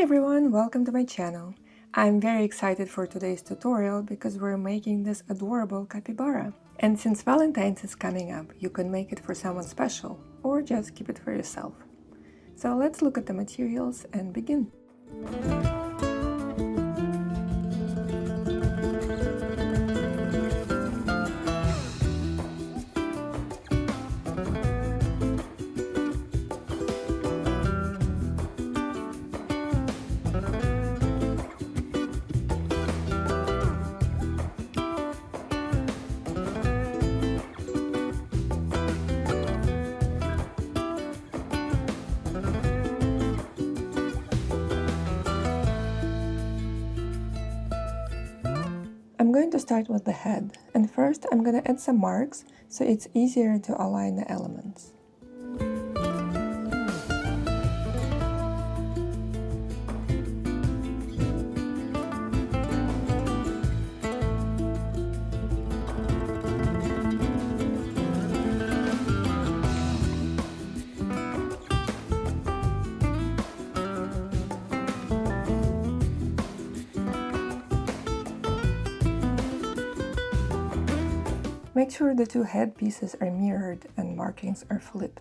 everyone, welcome to my channel. I'm very excited for today's tutorial because we're making this adorable capybara. And since Valentine's is coming up, you can make it for someone special or just keep it for yourself. So let's look at the materials and begin. I'm going to start with the head, and first I'm going to add some marks so it's easier to align the elements. Make sure the two head pieces are mirrored and markings are flipped.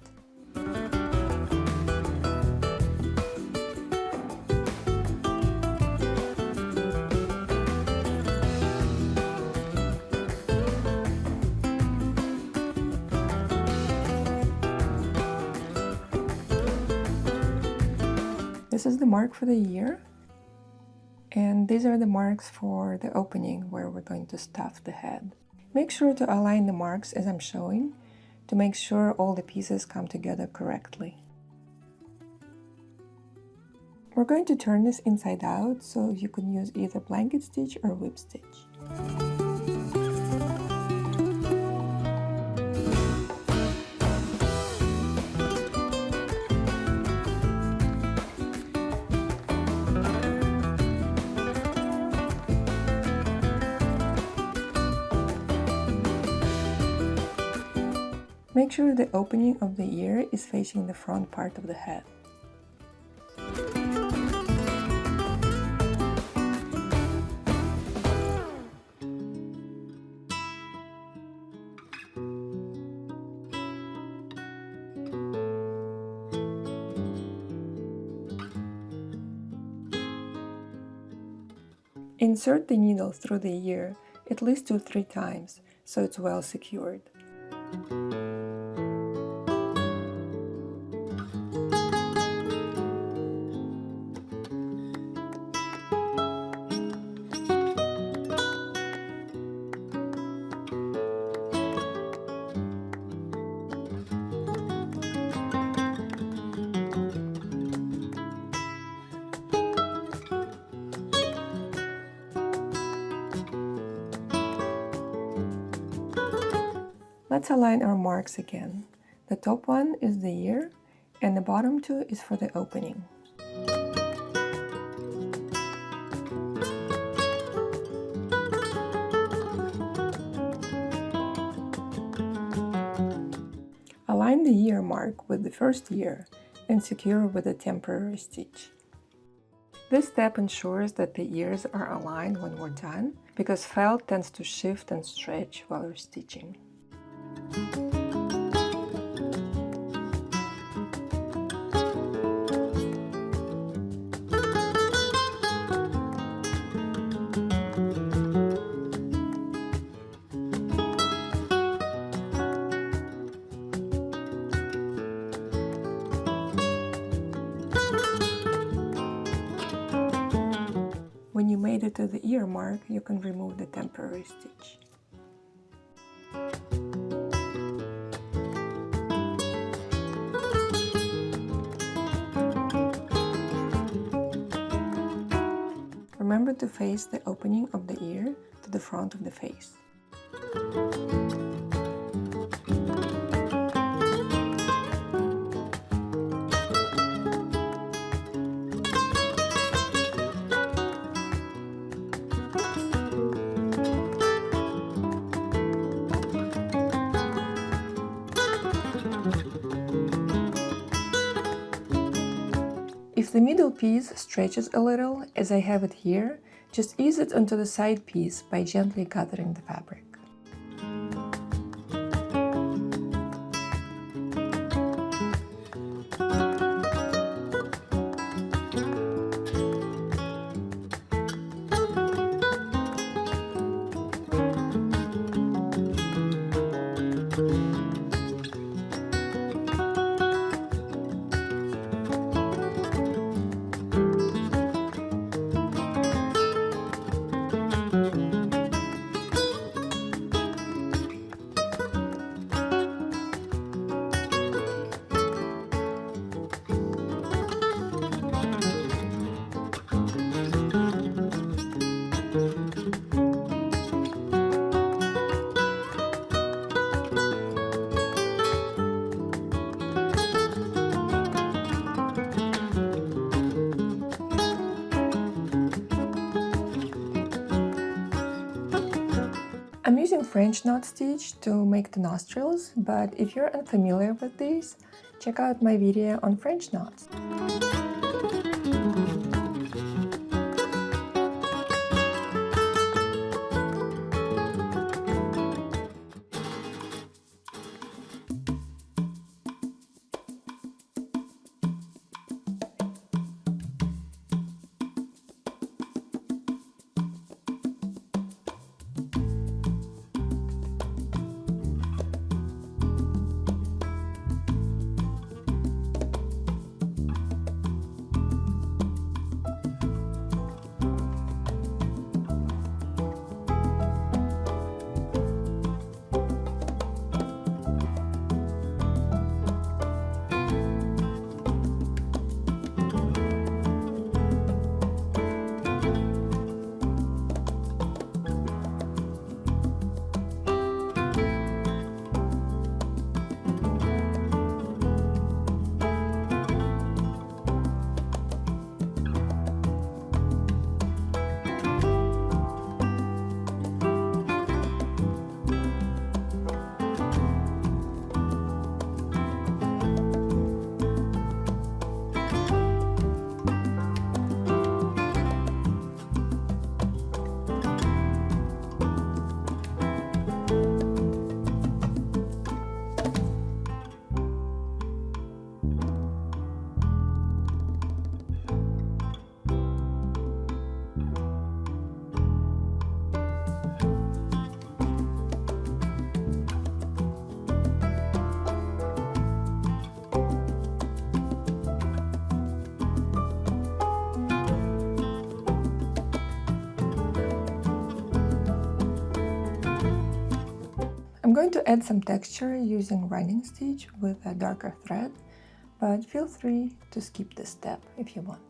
This is the mark for the ear, and these are the marks for the opening where we're going to stuff the head. Make sure to align the marks as I'm showing to make sure all the pieces come together correctly. We're going to turn this inside out, so you can use either blanket stitch or whip stitch. Make sure the opening of the ear is facing the front part of the head. Insert the needle through the ear at least 2 or 3 times so it's well secured. Let's align our marks again. The top one is the ear, and the bottom two is for the opening. Align the ear mark with the first ear and secure with a temporary stitch. This step ensures that the ears are aligned when we're done, because felt tends to shift and stretch while you're stitching. When you made it to the ear mark, you can remove the temporary stitch. Remember to face the opening of the ear to the front of the face. If the middle piece stretches a little, as I have it here, just ease it onto the side piece by gently gathering the fabric. I'm using French knot stitch to make the nostrils, but if you're unfamiliar with these, check out my video on French knots. I'm going to add some texture using running stitch with a darker thread, but feel free to skip this step if you want.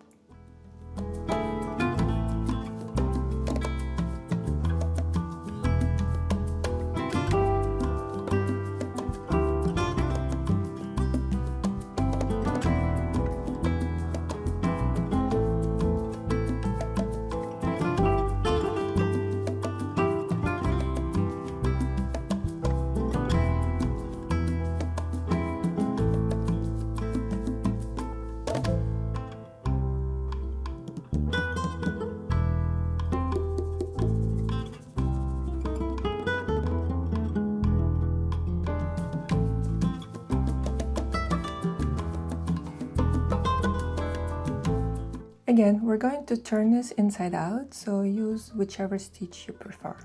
Again, we're going to turn this inside out, so use whichever stitch you prefer.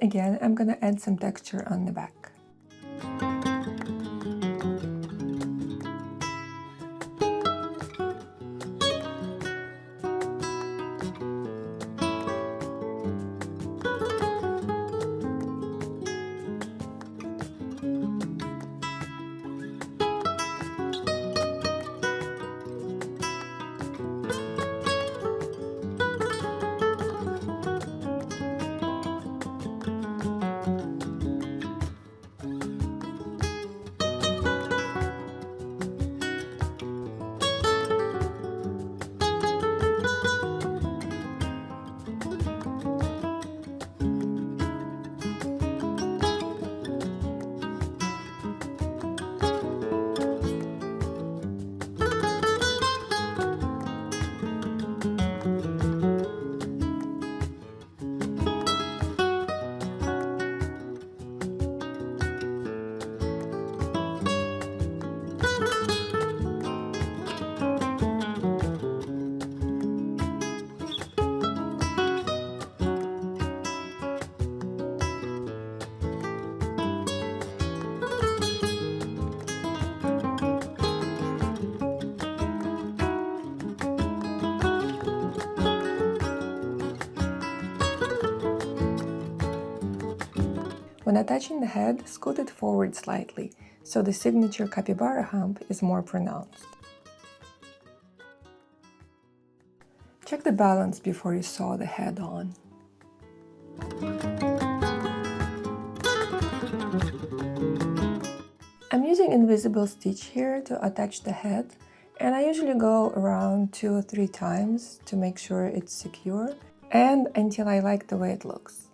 And again, I'm gonna add some texture on the back. When attaching the head, scoot it forward slightly, so the signature capybara hump is more pronounced. Check the balance before you sew the head on. I'm using invisible stitch here to attach the head, and I usually go around 2 or 3 times to make sure it's secure and until I like the way it looks.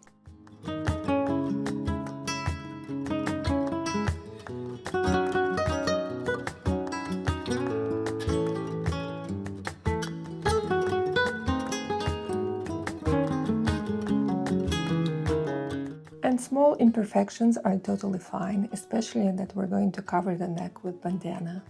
And small imperfections are totally fine, especially that we're going to cover the neck with bandana.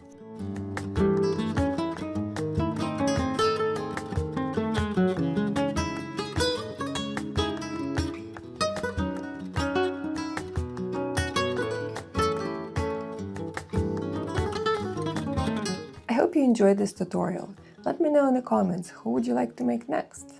I hope you enjoyed this tutorial. Let me know in the comments who would you like to make next.